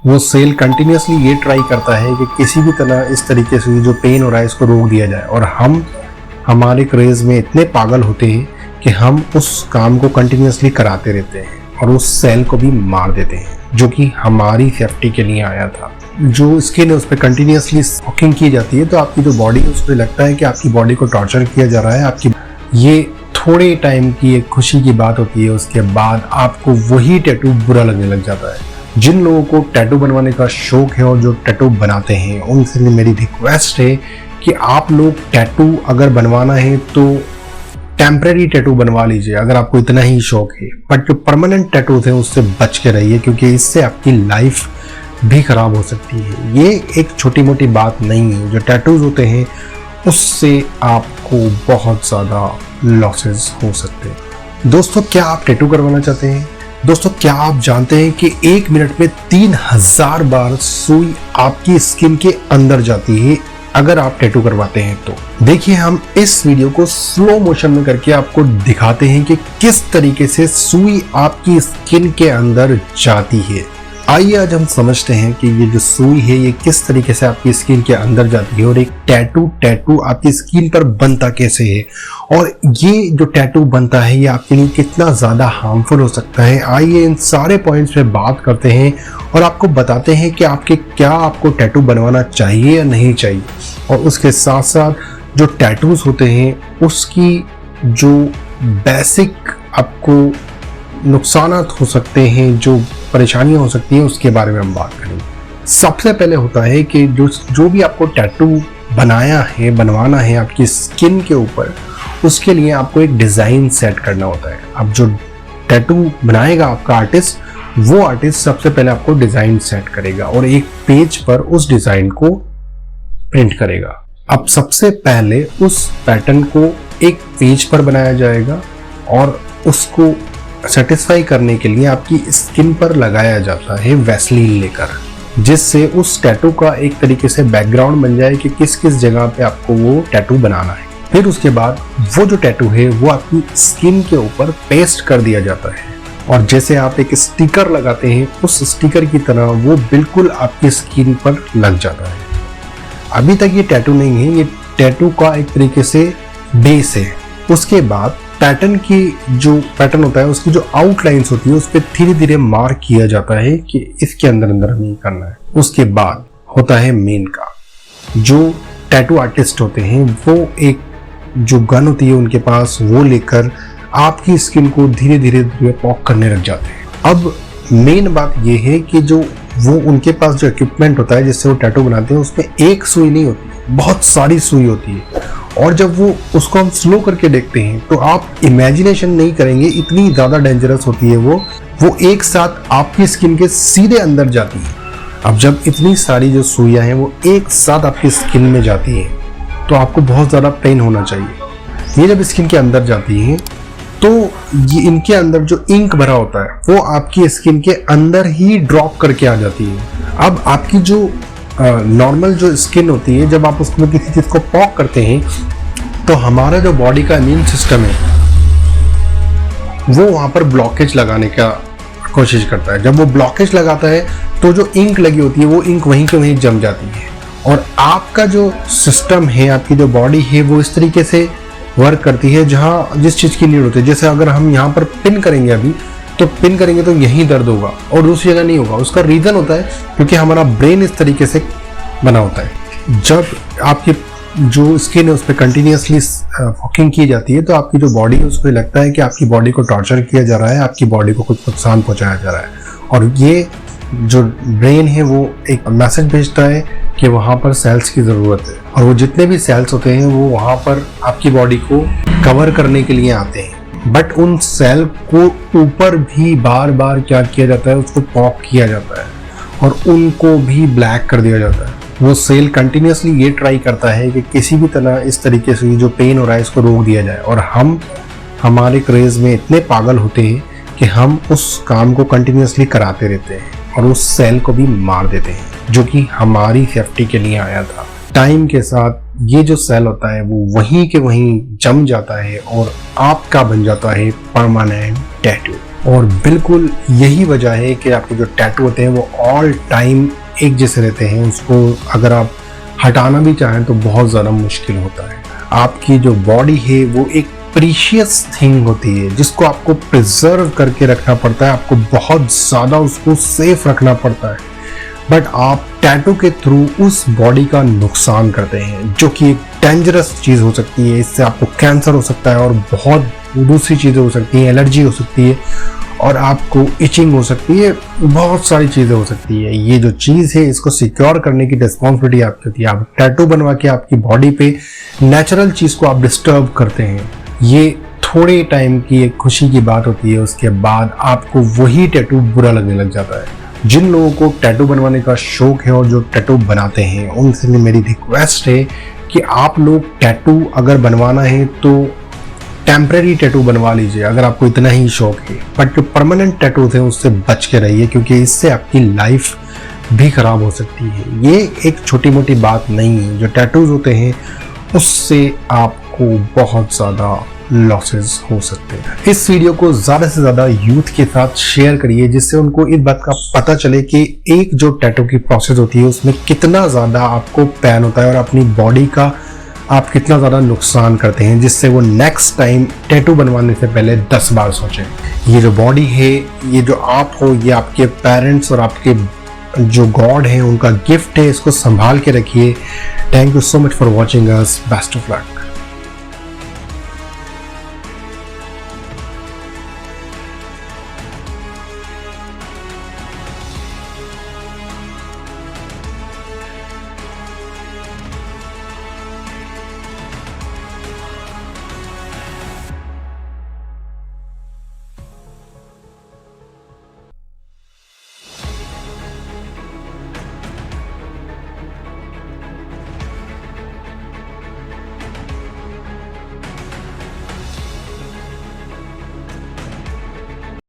वो cell continuously ये try करता है कि किसी भी तरह इस तरीके से जो पेन हो रहा है इसको रोक दिया जाए, और हम हमारे क्रेज में इतने पागल होते हैं कि हम उस काम को कंटिन्यूसली कराते रहते हैं और उस सेल को भी मार देते हैं जो कि हमारी सेफ्टी के लिए आया था। जो स्किन है उस पर कंटिन्यूसली स्मोकिंग की जाती है तो आपकी जो बॉडी है उस पर लगता है कि आपकी बॉडी को टॉर्चर किया जा रहा है। आपकी ये थोड़े टाइम की एक खुशी की बात होती है, उसके बाद आपको वही टैटू बुरा लगने लग जाता है। जिन लोगों को टैटू बनवाने का शौक है और जो टैटू बनाते हैं उनसे मेरी रिक्वेस्ट है कि आप लोग टैटू अगर बनवाना है तो टेम्परेरी टैटू बनवा लीजिए अगर आपको इतना ही शौक है, बट जो परमानेंट टैटूज हैं उससे बच के रहिए क्योंकि इससे आपकी लाइफ भी खराब हो सकती है। ये एक छोटी मोटी बात नहीं है, जो टैटूज होते हैं उससे आपको बहुत ज़्यादा लॉसेस हो सकते हैं। दोस्तों, क्या आप टैटू करवाना चाहते हैं? दोस्तों, क्या आप जानते हैं कि 1 मिनट में 3000 बार सुई आपकी स्किन के अंदर जाती है अगर आप टैटू करवाते हैं तो? देखिए, हम इस वीडियो को स्लो मोशन में करके आपको दिखाते हैं कि किस तरीके से सुई आपकी स्किन के अंदर जाती है। आइए आज हम समझते हैं कि ये जो सुई है ये किस तरीके से आपकी स्किन के अंदर जाती है और एक टैटू आपकी स्किन पर बनता कैसे है, और ये जो टैटू बनता है ये आपके लिए कितना ज़्यादा हार्मफुल हो सकता है। आइए इन सारे पॉइंट्स पे बात करते हैं और आपको बताते हैं कि आपको टैटू बनवाना चाहिए या नहीं चाहिए, और उसके साथ साथ जो टैटूज होते हैं उसकी जो बेसिक आपको नुकसानात हो सकते हैं, जो परेशानियां हो सकती हैं, उसके बारे में हम बात करेंगे। सबसे पहले होता है कि जो भी आपको टैटू बनवाना है आपकी स्किन के ऊपर, उसके लिए आपको एक डिज़ाइन सेट करना होता है। अब जो टैटू बनाएगा आपका आर्टिस्ट, वो आर्टिस्ट सबसे पहले आपको डिज़ाइन सेट करेगा और एक पेज पर उस डिज़ाइन को प्रिंट करेगा। अब सबसे पहले उस पैटर्न को एक पेज पर बनाया जाएगा और उसको सेटिस्फाई करने के लिए आपकी स्किन पर लगाया जाता है वैसलीन लेकर, जिससे उस टैटू का एक तरीके से बैकग्राउंड बन जाए कि किस किस जगह पे आपको वो टैटू बनाना है। फिर उसके बाद वो जो टैटू है वो आपकी स्किन के ऊपर पेस्ट कर दिया जाता है, और जैसे आप एक स्टिकर लगाते हैं उस स्टिकर की तरह वो बिल्कुल आपकी स्किन पर लग जाता है। अभी तक ये टैटू नहीं है, ये टैटू का एक तरीके से बेस है। उसके बाद पैटर्न होता है उसकी जो आउटलाइंस होती है उस पर धीरे धीरे मार्क किया जाता है कि इसके अंदर हमें करना है। उसके बाद होता है मेन का, जो टैटू आर्टिस्ट होते हैं वो एक जो गन होती है उनके पास, वो लेकर आपकी स्किन को धीरे धीरे पॉक करने लग जाते हैं। अब मेन बात ये है कि जो वो उनके पास जो इक्विपमेंट होता है जिससे वो टैटू बनाते हैं उसमें एक सुई नहीं होती, बहुत सारी सुई होती है, और जब वो उसको हम स्लो करके देखते हैं तो आप इमेजिनेशन नहीं करेंगे, इतनी ज़्यादा डेंजरस होती है वो एक साथ आपकी स्किन के सीधे अंदर जाती है। अब जब इतनी सारी जो सुइयां हैं वो एक साथ आपकी स्किन में जाती हैं तो आपको बहुत ज़्यादा पेन होना चाहिए। ये जब स्किन के अंदर जाती हैं तो ये इनके अंदर जो इंक भरा होता है वो आपकी स्किन के अंदर ही ड्रॉप करके आ जाती है। अब आपकी जो नॉर्मल जो स्किन होती है, जब आप उसमें किसी चीज़ को पॉक करते हैं तो हमारा जो बॉडी का इम्यून सिस्टम है वो वहाँ पर ब्लॉकेज लगाने का कोशिश करता है। जब वो ब्लॉकेज लगाता है तो जो इंक लगी होती है वो इंक वहीं के वहीं जम जाती है, और आपका जो सिस्टम है, आपकी जो बॉडी है वो इस तरीके से वर्क करती है जहाँ जिस चीज़ की नीड होती है। जैसे अगर हम यहाँ पर पिन करेंगे अभी, तो पिन करेंगे तो यहीं दर्द होगा और दूसरी जगह नहीं होगा। उसका रीज़न होता है क्योंकि हमारा ब्रेन इस तरीके से बना होता है। जब आपकी जो स्किन है उस पर कंटिन्यूसली फॉकिंग की जाती है तो आपकी जो बॉडी है उसको लगता है कि आपकी बॉडी को टॉर्चर किया जा रहा है, आपकी बॉडी को कुछ नुकसान पहुंचाया जा रहा है, और ये जो ब्रेन है वो एक मैसेज भेजता है कि वहाँ पर सेल्स की ज़रूरत है, और वो जितने भी सेल्स होते हैं वो वहाँ पर आपकी बॉडी को कवर करने के लिए आते हैं। बट उन सेल को ऊपर भी बार बार क्या किया जाता है, उसको पॉप किया जाता है और उनको भी ब्लैक कर दिया जाता है। वो सेल कंटिन्यूसली ये ट्राई करता है कि किसी भी तरह इस तरीके से जो पेन हो रहा है इसको रोक दिया जाए, और हम हमारे क्रेज में इतने पागल होते हैं कि हम उस काम को कंटिन्यूसली कराते रहते हैं और उस सेल को भी मार देते हैं जो कि हमारी सेफ्टी के लिए आया था। टाइम के साथ ये जो सेल होता है वो वहीं के वहीं जम जाता है और आपका बन जाता है परमानेंट टैटू। और बिल्कुल यही वजह है कि आपके जो टैटू होते हैं वो ऑल टाइम एक जैसे रहते हैं। उसको अगर आप हटाना भी चाहें तो बहुत ज़्यादा मुश्किल होता है। आपकी जो बॉडी है वो एक प्रीशियस थिंग होती है जिसको आपको प्रिजर्व करके रखना पड़ता है, आपको बहुत ज़्यादा उसको सेफ रखना पड़ता है। बट आप टैटू के थ्रू उस बॉडी का नुकसान करते हैं, जो कि एक डेंजरस चीज़ हो सकती है। इससे आपको कैंसर हो सकता है और बहुत दूसरी चीज़ें हो सकती हैं, एलर्जी हो सकती है और आपको इचिंग हो सकती है, बहुत सारी चीज़ें हो सकती है। ये जो चीज़ है इसको सिक्योर करने की रिस्पॉन्सिबिलिटी आपकी होती है। आप टैटू बनवा के आपकी बॉडी पे नेचुरल चीज़ को आप डिस्टर्ब करते हैं। ये थोड़े टाइम की एक खुशी की बात होती है, उसके बाद आपको वही टैटू बुरा लगने लग जाता है। जिन लोगों को टैटू बनवाने का शौक है और जो टैटू बनाते हैं उनसे मेरी रिक्वेस्ट है कि आप लोग टैटू अगर बनवाना है तो टेम्परेरी टैटू बनवा लीजिए अगर आपको इतना ही शौक है। बट जो परमानेंट टैटूज हैं उससे बच के रहिए, क्योंकि इससे आपकी लाइफ भी खराब हो सकती है। ये एक छोटी मोटी बात नहीं है। जो टैटूज होते हैं उससे आपको बहुत ज़्यादा लॉसेस हो सकते हैं। इस वीडियो को ज़्यादा से ज़्यादा यूथ के साथ शेयर करिए, जिससे उनको इस बात का पता चले कि एक जो टैटू की प्रोसेस होती है उसमें कितना ज़्यादा आपको पेन होता है और अपनी बॉडी का आप कितना ज़्यादा नुकसान करते हैं, जिससे वो नेक्स्ट टाइम टैटू बनवाने से पहले 10 बार सोचें। ये जो बॉडी है, ये जो आप हो, ये आपके पेरेंट्स और आपके जो गॉड है उनका गिफ्ट है। इसको संभाल के रखिए। Thank you so much for watching us. Best of luck.